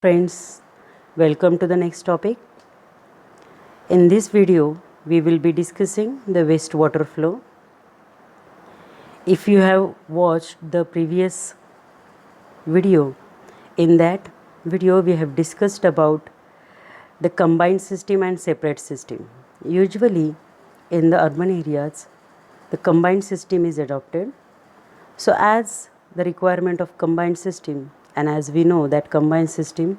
Friends, welcome to the next topic. In this video, we will be discussing the wastewater flow. If you have watched the previous video, in that video we have discussed about the combined system and separate system. Usually in the urban areas, the combined system is adopted. So as the requirement of combined system, and as we know that combined system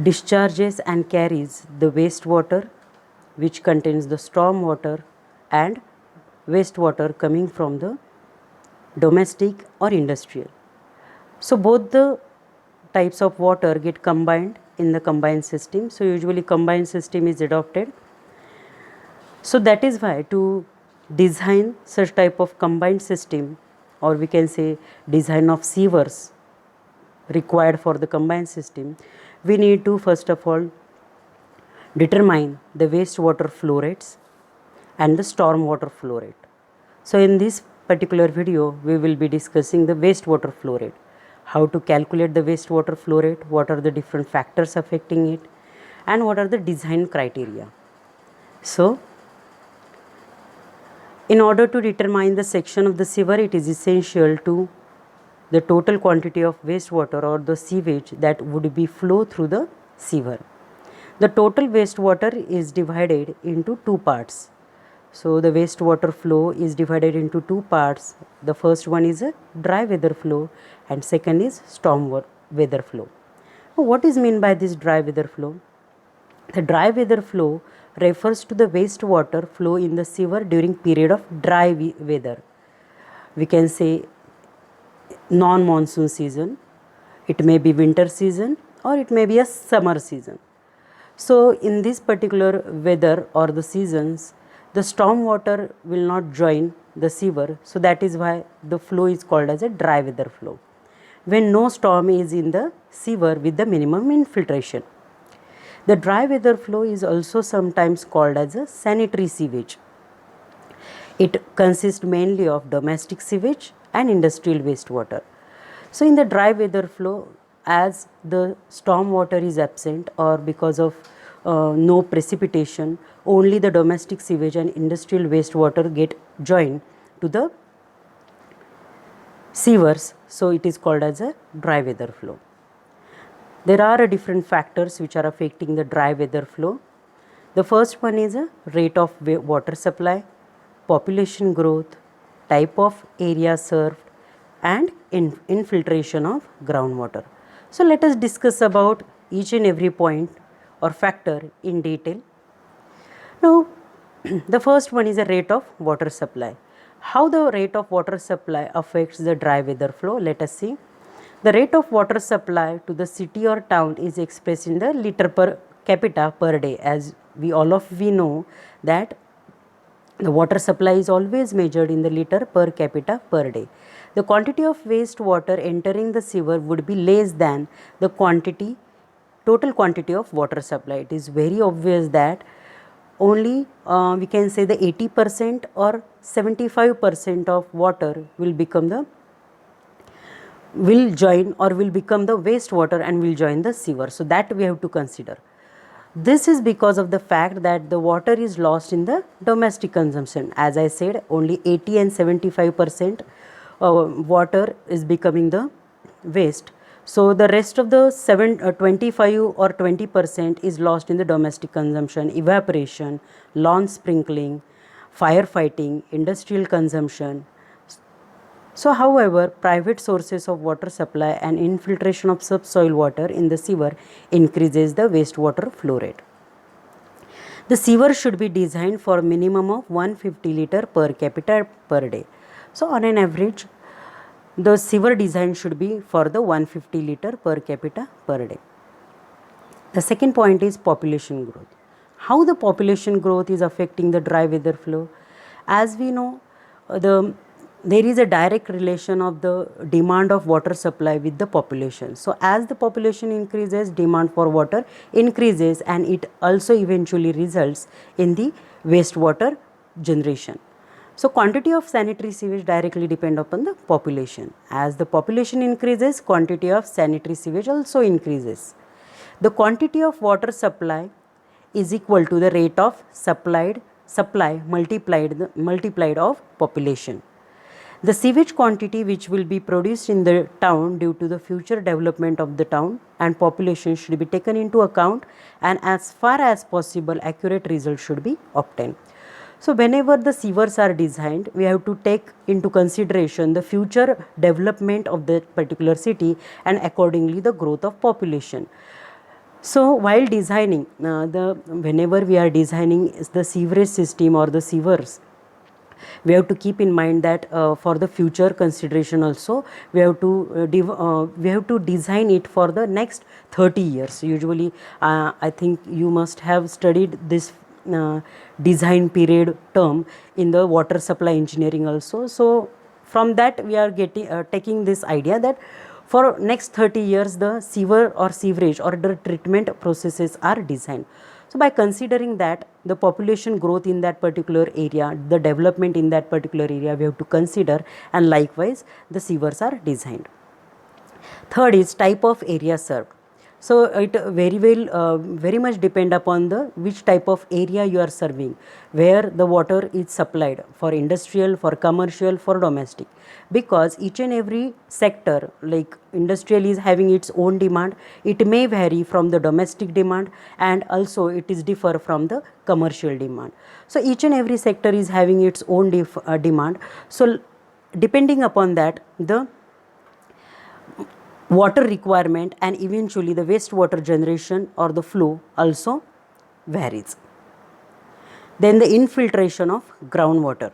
discharges and carries the wastewater which contains the storm water and wastewater coming from the domestic or industrial. So both the types of water get combined in the combined system. So usually combined system is adopted. So that is why to design such type of combined system, or we can say design of sewers required for the combined system, we need to first of all determine the wastewater flow rates and the storm water flow rate. So in this particular video, we will be discussing the wastewater flow rate, how to calculate the wastewater flow rate, what are the different factors affecting it, and what are the design criteria. So in order to determine the section of the sewer, it is essential to the total quantity of wastewater or the sewage that would be flow through the sewer. The total wastewater is divided into two parts. So the wastewater flow is divided into two parts. The first one is a dry weather flow and second is storm weather flow. What is meant by this dry weather flow? The dry weather flow refers to the wastewater flow in the sewer during period of dry weather. We can say non-monsoon season, it may be winter season, or it may be a summer season. So in this particular weather or the seasons, the storm water will not join the sewer, so that is why the flow is called as a dry weather flow, when no storm is in the sewer with the minimum infiltration. The dry weather flow is also sometimes called as a sanitary sewage. It consists mainly of domestic sewage and industrial wastewater. So in the dry weather flow, as the storm water is absent or because of no precipitation, only the domestic sewage and industrial wastewater get joined to the sewers, so it is called as a dry weather flow. There are different factors which are affecting the dry weather flow. The first one is a rate of water supply, population growth, type of area served, and infiltration of groundwater. So let us discuss about each and every point or factor in detail. Now the first one is a rate of water supply. How the rate of water supply affects the dry weather flow? Let us see. The rate of water supply to the city or town is expressed in the liter per capita per day, as we know that the water supply is always measured in the liter per capita per day. The quantity of waste water entering the sewer would be less than the total quantity of water supply. It is very obvious that only we can say the 80% or 75% of water will become the wastewater and will join the sewer. So that we have to consider. This is because of the fact that the water is lost in the domestic consumption. As I said, only 80 and 75% water is becoming the waste. So the rest of the 25 or 20% is lost in the domestic consumption, evaporation, lawn sprinkling, firefighting, industrial consumption. So however, private sources of water supply and infiltration of subsoil water in the sewer increases the wastewater flow rate. The sewer should be designed for a minimum of 150 liter per capita per day. So on an average, the sewer design should be for the 150 liter per capita per day. The second point is population growth. How the population growth is affecting the dry weather flow? As we know, there is a direct relation of the demand of water supply with the population. So as the population increases, demand for water increases, and it also eventually results in the wastewater generation. So quantity of sanitary sewage directly depend upon the population. As the population increases, quantity of sanitary sewage also increases. The quantity of water supply is equal to the rate of supply multiplied of population. The sewage quantity which will be produced in the town due to the future development of the town and population should be taken into account, and as far as possible accurate result should be obtained. So whenever the sewers are designed, we have to take into consideration the future development of the particular city and accordingly the growth of population. So while designing whenever we are designing the sewerage system or the sewers, we have to keep in mind that for the future consideration also we have to design it for the next 30 years. Usually I think you must have studied this design period term in the water supply engineering also. So from that we are getting taking this idea that for next 30 years the sewer or sewerage or the treatment processes are designed. So by considering that the population growth in that particular area, the development in that particular area we have to consider, and likewise the sewers are designed. Third is type of area served. So it very much depend upon the which type of area you are serving, where the water is supplied for industrial, for commercial, for domestic, because each and every sector like industrial is having its own demand. It may vary from the domestic demand and also it is differ from the commercial demand. So each and every sector is having its own demand. So depending upon that the water requirement and eventually the wastewater generation or the flow also varies. Then the infiltration of groundwater.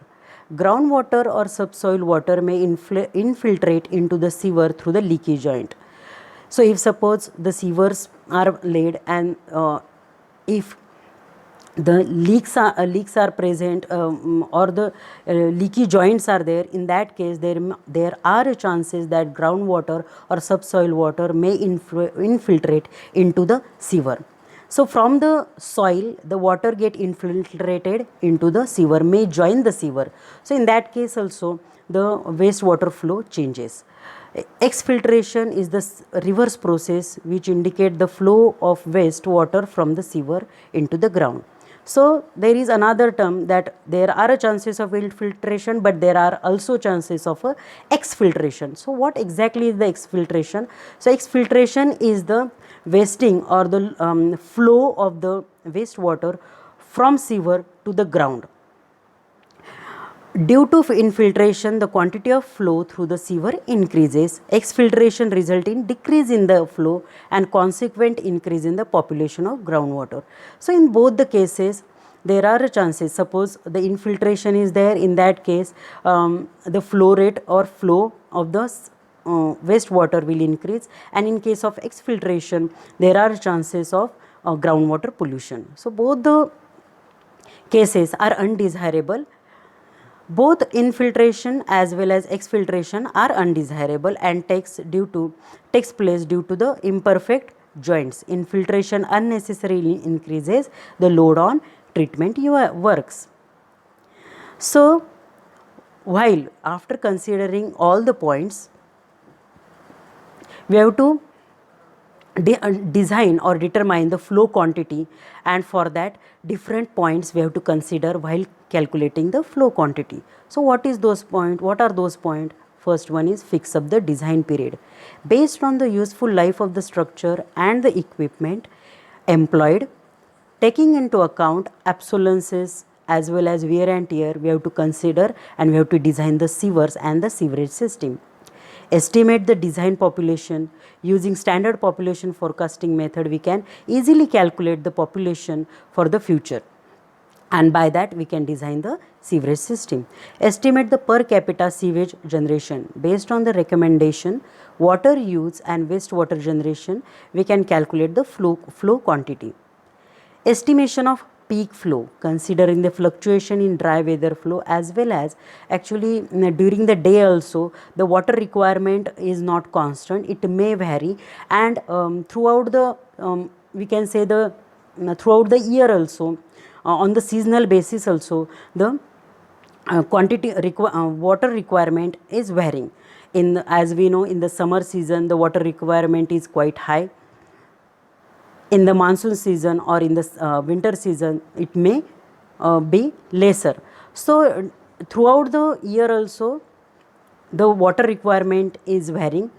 Groundwater or subsoil water may infiltrate into the sewer through the leaky joint. So if suppose the sewers are laid and if the leaks are present or the leaky joints are there, in that case there are chances that groundwater or subsoil water may infiltrate into the sewer. So from the soil the water get infiltrated into the sewer, may join the sewer. So in that case also the wastewater flow changes. Exfiltration is the reverse process which indicate the flow of wastewater from the sewer into the ground. So there is another term that there are chances of infiltration, but there are also chances of exfiltration. So what exactly is the exfiltration? So exfiltration is the wasting or the flow of the wastewater from sewer to the ground. Due to infiltration, the quantity of flow through the sewer increases. Exfiltration result in decrease in the flow and consequent increase in the population of groundwater. So in both the cases, there are chances. Suppose the infiltration is there, in that case, the flow rate or flow of the wastewater will increase, and in case of exfiltration, there are chances of groundwater pollution. So both the cases are undesirable. Both infiltration as well as exfiltration are undesirable and takes place due to the imperfect joints. Infiltration unnecessarily increases the load on treatment works. So while after considering all the points, we have to design or determine the flow quantity, and for that different points we have to consider while calculating the flow quantity. So what are those points? First one is fix up the design period. Based on the useful life of the structure and the equipment employed, taking into account obsolescence as well as wear and tear, we have to consider and we have to design the sewers and the sewerage system. Estimate the design population. Using standard population forecasting method, we can easily calculate the population for the future, and by that we can design the sewerage system. Estimate the per capita sewage generation. Based on the recommendation, water use and wastewater generation, we can calculate the flow quantity. Estimation of peak flow, considering the fluctuation in dry weather flow as well as actually during the day also the water requirement is not constant, it may vary, and throughout the we can say throughout the year also on the seasonal basis also the water requirement is varying. As we know, in the summer season the water requirement is quite high. In the monsoon season or in the winter season it may be lesser. So throughout the year also the water requirement is varying.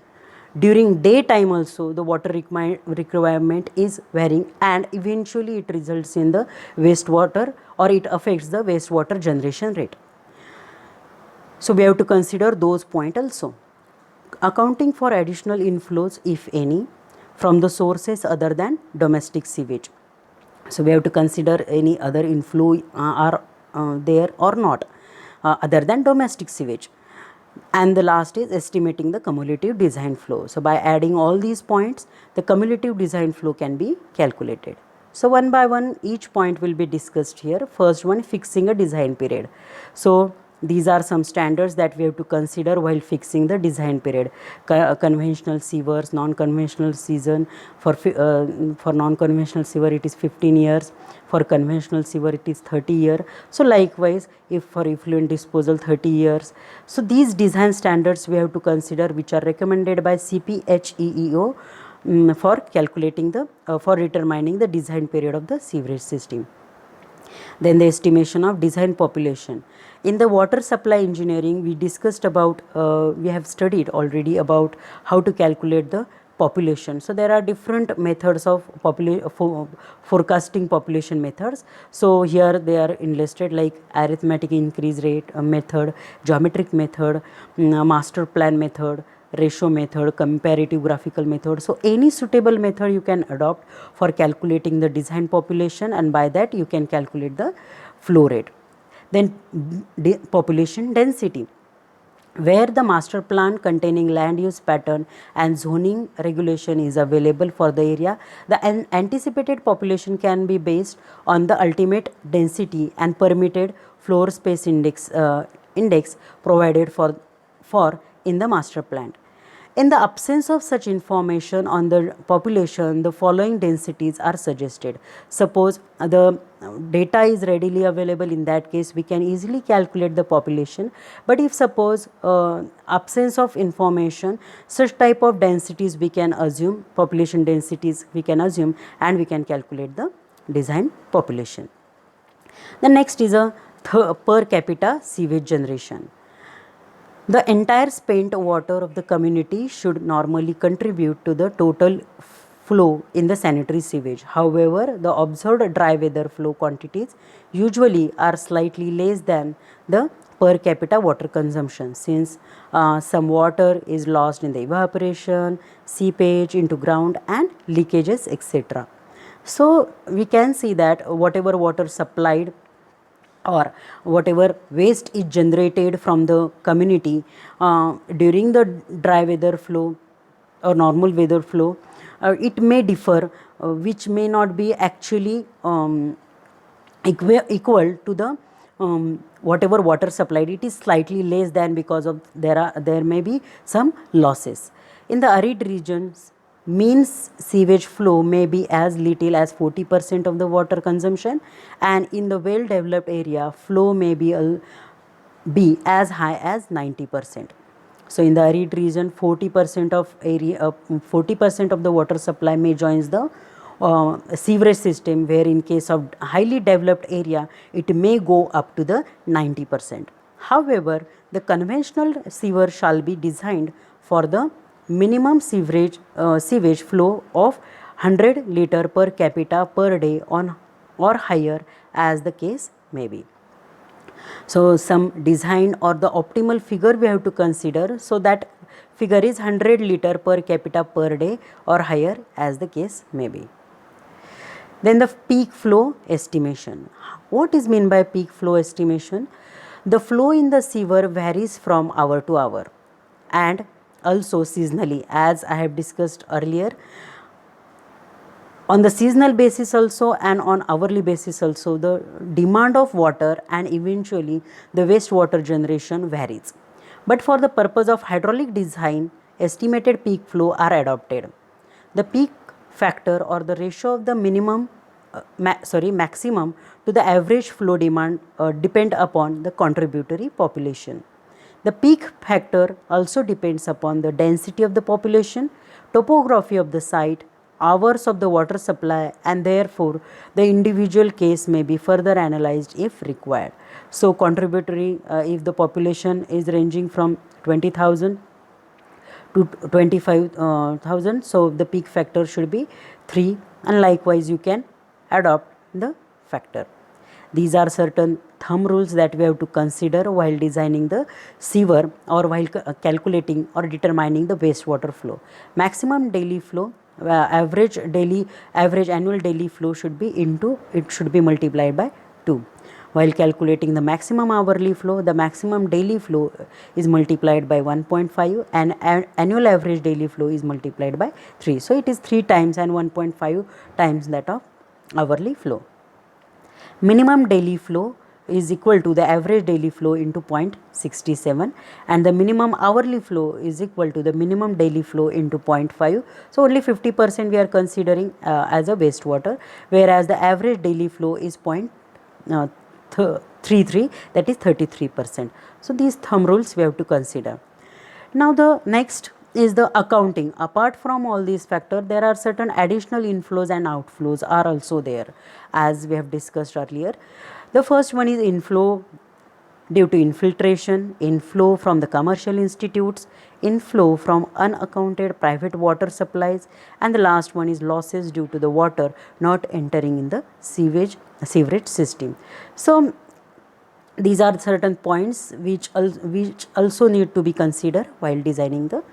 During daytime also the water requirement is varying, and eventually it results in the wastewater, or it affects the wastewater generation rate. So we have to consider those points also. Accounting for additional inflows, if any, from the sources other than domestic sewage. So we have to consider any other inflow are there or not other than domestic sewage. And the last is estimating the cumulative design flow. So by adding all these points, the cumulative design flow can be calculated. So one by one each point will be discussed here. First one, fixing a design period. So these are some standards that we have to consider while fixing the design period. Conventional sewers, non-conventional season. For non-conventional sewer it is 15 years. For conventional sewer it is 30 years. So likewise, if for effluent disposal 30 years. So these design standards we have to consider, which are recommended by CPHEEO for calculating the for determining the design period of the sewerage system. Then the estimation of design population. In the water supply engineering, we discussed about, we have studied already about how to calculate the population. So there are different methods of forecasting population methods. So here they are enlisted, like arithmetic increase rate method, geometric method, master plan method, ratio method, comparative graphical method. So any suitable method you can adopt for calculating the design population, and by that you can calculate the flow rate. Then population density, where the master plan containing land use pattern and zoning regulation is available for the area, the anticipated population can be based on the ultimate density and permitted floor space index provided for in the master plan. In the absence of such information on the population, the following densities are suggested. Suppose the data is readily available, in that case we can easily calculate the population. But if suppose absence of information, such type of densities we can assume, population densities we can assume, and we can calculate the design population. The next is a per capita sewage generation. The entire spent water of the community should normally contribute to the total flow in the sanitary sewage. However, the observed dry weather flow quantities usually are slightly less than the per capita water consumption, since some water is lost in the evaporation, seepage into ground, and leakages, etc. So we can see that whatever water supplied or whatever waste is generated from the community during the dry weather flow or normal weather flow, it may differ, which may not be actually equal to the whatever water supplied. It is slightly less than, because of there may be some losses. In the arid regions, mean sewage flow may be as little as 40% of the water consumption, and in the well developed area flow may be as high as 90%. So in the arid region, 40% of area 40% of the water supply may joins the sewerage system, where in case of highly developed area it may go up to the 90%. However, the conventional sewer shall be designed for the minimum sewage flow of 100 liter per capita per day on or higher, as the case may be. So some design or the optimal figure we have to consider. So that figure is 100 liter per capita per day or higher, as the case may be. Then the peak flow estimation. What is meant by peak flow estimation? The flow in the sewer varies from hour to hour and also seasonally, as I have discussed earlier. On the seasonal basis also and on hourly basis also, the demand of water and eventually the wastewater generation varies. But for the purpose of hydraulic design, estimated peak flow are adopted. The peak factor or the ratio of the minimum maximum to the average flow demand depend upon the contributory population. The peak factor also depends upon the density of the population, topography of the site, hours of the water supply, and therefore the individual case may be further analyzed if required. So contributory, if the population is ranging from 20,000 to 25,000, so the peak factor should be 3, and likewise you can adopt the factor. These are certain thumb rules that we have to consider while designing the sewer or while calculating or determining the wastewater flow. Maximum daily flow, average annual daily flow should be multiplied by 2. While calculating the maximum hourly flow, the maximum daily flow is multiplied by 1.5 and annual average daily flow is multiplied by 3. So it is 3 times and 1.5 times that of hourly flow. Minimum daily flow is equal to the average daily flow into 0.67, and the minimum hourly flow is equal to the minimum daily flow into 0.5. So only 50% we are considering as a wastewater, whereas the average daily flow is 0.33, that is 33%. So these thumb rules we have to consider. Now the next is the accounting. Apart from all these factors, there are certain additional inflows and outflows are also there, as we have discussed earlier. The first one is inflow due to infiltration, inflow from the commercial institutes, inflow from unaccounted private water supplies, and the last one is losses due to the water not entering in the sewerage system. So these are certain points which also need to be considered while designing the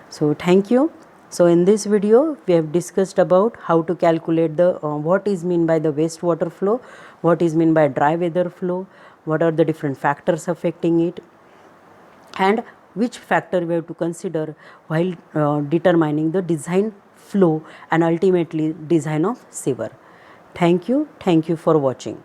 so thank you. So in this video we have discussed about how to calculate the what is mean by the wastewater flow, what is mean by dry weather flow, what are the different factors affecting it, and which factor we have to consider while determining the design flow and ultimately design of sewer. Thank you for watching.